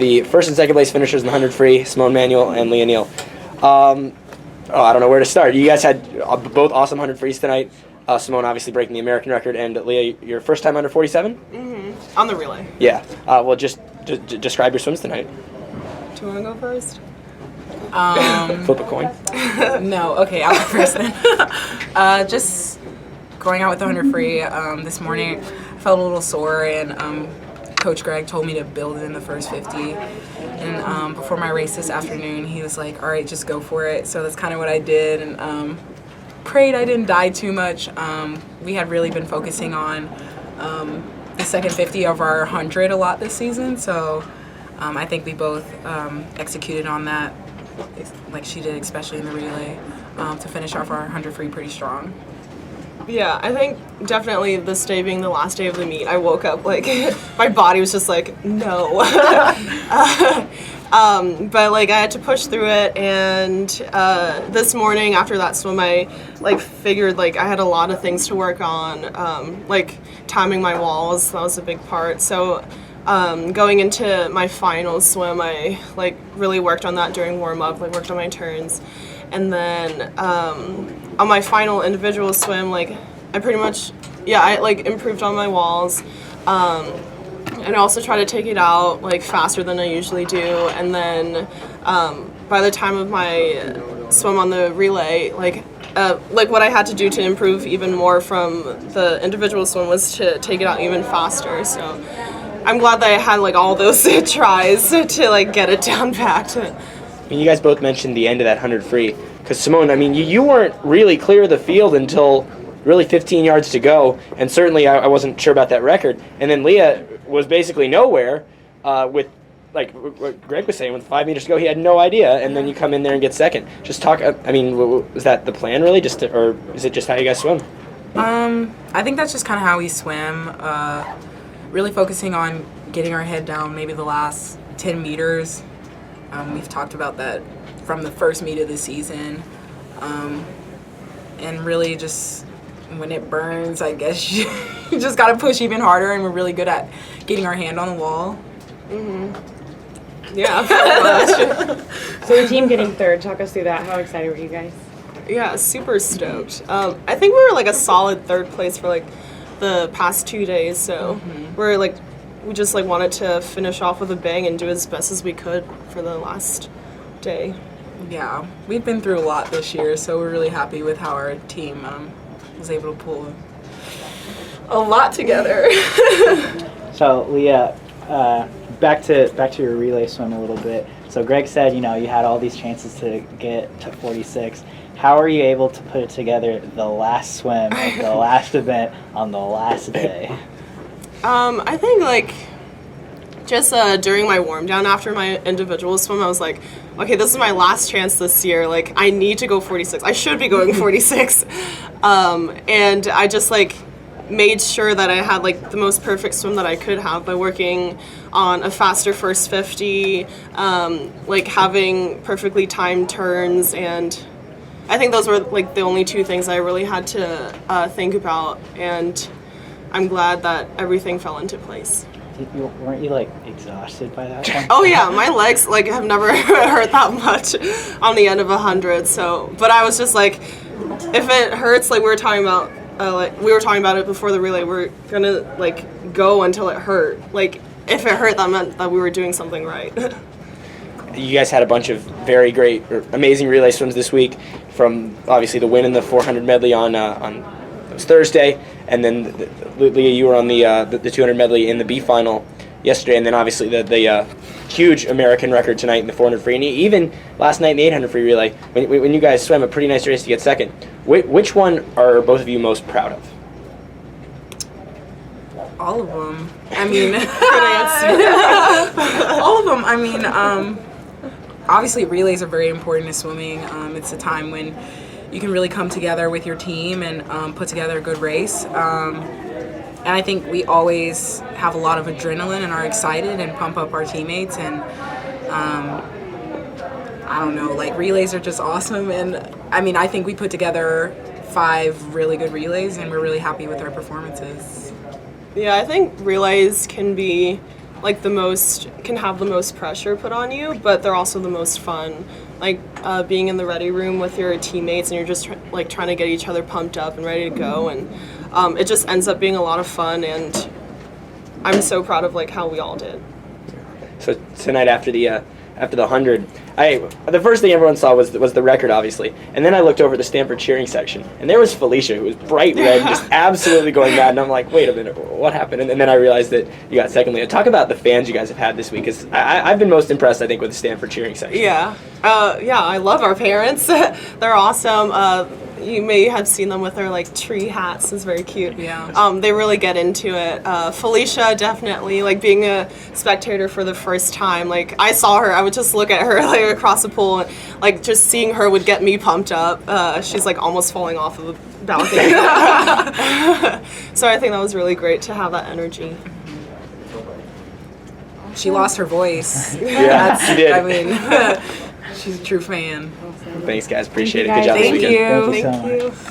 The first and second place finishers in the 100 free, Simone Manuel and Lia Neal. I don't know where to start. You guys had both awesome 100 frees tonight. Simone obviously breaking the American record, and Lia, your first time under 47? Mm-hmm. On the relay. Yeah. Well, just describe your swims tonight. Do you want to go first? Flip a coin. No, okay, I'll go first then. Just going out with the 100 free this morning, I felt a little sore, and Coach Greg told me to build it in the first 50. And before my race this afternoon, he was like, all right, just go for it. So that's kind of what I did, and prayed I didn't die too much. We had really been focusing on the second 50 of our 100 a lot this season, so I think we both executed on that like she did, especially in the relay, to finish off our 100 free pretty strong. Yeah, I think definitely this day being the last day of the meet, I woke up like my body was just like, no. But like I had to push through it, and this morning after that swim, I like figured like I had a lot of things to work on, like timing my walls. That was a big part. So going into my final swim, I like really worked on that during warm up, like worked on my turns. And then on my final individual swim, like I pretty much, I like improved on my walls. And I also try to take it out like faster than I usually do. And then by the time of my swim on the relay, like what I had to do to improve even more from the individual swim was to take it out even faster. So I'm glad that I had like all those tries to like get it down packed. You guys both mentioned the end of that 100 free. Because Simone, I mean, you weren't really clear of the field until really 15 yards to go, and certainly I wasn't sure about that record. And then Lia was basically nowhere with, like what Greg was saying, with 5 meters to go, he had no idea, and then you come in there and get second. Just talk, I mean, was that the plan really, or is it just how you guys swim? I think that's just kind of how we swim, really focusing on getting our head down maybe the last 10 meters. We've talked about that from the first meet of the season, and really just when it burns, I guess you just got to push even harder, and we're really good at getting our hand on the wall. Mm-hmm. Yeah, pretty much. So the team getting third, talk us through that. How excited were you guys? Yeah, super stoked. I think we were like a solid third place for like the past 2 days, so we just like wanted to finish off with a bang and do as best as we could for the last day. Yeah, we've been through a lot this year, so we're really happy with how our team was able to pull a lot together. So Lia, back to your relay swim a little bit. So Greg said, you had all these chances to get to 46. How are you able to put it together the last swim of the last event on the last day? I think like just during my warm down after my individual swim, I was like, okay, this is my last chance this year. Like I need to go 46. I should be going 46. And I just like made sure that I had like the most perfect swim that I could have by working on a faster first 50, like having perfectly timed turns, and I think those were like the only two things I really had to think about, and I'm glad that everything fell into place. Weren't you like exhausted by that point? Oh yeah, my legs like have never hurt that much on the end of 100. So, but I was just like, if it hurts, like we were talking about it before the relay, we're gonna like go until it hurt. Like if it hurt, that meant that we were doing something right. You guys had a bunch of very great, amazing relay swims this week, from obviously the win in the 400 medley on it was Thursday, and then Lia, you were on the 200 medley in the B final yesterday, and then obviously the huge American record tonight in the 400 free, and even last night in the 800 free relay. When you guys swam a pretty nice race to get second, which one are both of you most proud of? All of them. I mean, all of them. I mean, obviously relays are very important to swimming. It's a time when you can really come together with your team and put together a good race. And I think we always have a lot of adrenaline and are excited and pump up our teammates. And I don't know, like relays are just awesome. And I mean, I think we put together 5 really good relays, and we're really happy with our performances. Yeah, I think relays can be like can have the most pressure put on you, but they're also the most fun. Like being in the ready room with your teammates and you're just trying to get each other pumped up and ready to go, and it just ends up being a lot of fun, and I'm so proud of how we all did. So tonight after the 100, the first thing everyone saw was the record, obviously, and then I looked over at the Stanford cheering section, and there was Felicia, who was bright red, and just absolutely going mad, and I'm like, wait a minute, what happened? And then I realized that you got second. Leah, talk about the fans you guys have had this week, because I've been most impressed, I think, with the Stanford cheering section. Yeah, I love our parents. They're awesome. You may have seen them with their tree hats. It's very cute. Yeah. They really get into it. Felicia, definitely, being a spectator for the first time, I saw her, I would just look at her across the pool, and just seeing her would get me pumped up. She's almost falling off of the balcony. So I think that was really great to have that energy. She lost her voice. Yeah, she did. I mean, she's a true fan. Thanks, guys. Appreciate it. Thank Good you, job this guys. weekend. Thank you. Thank you so much.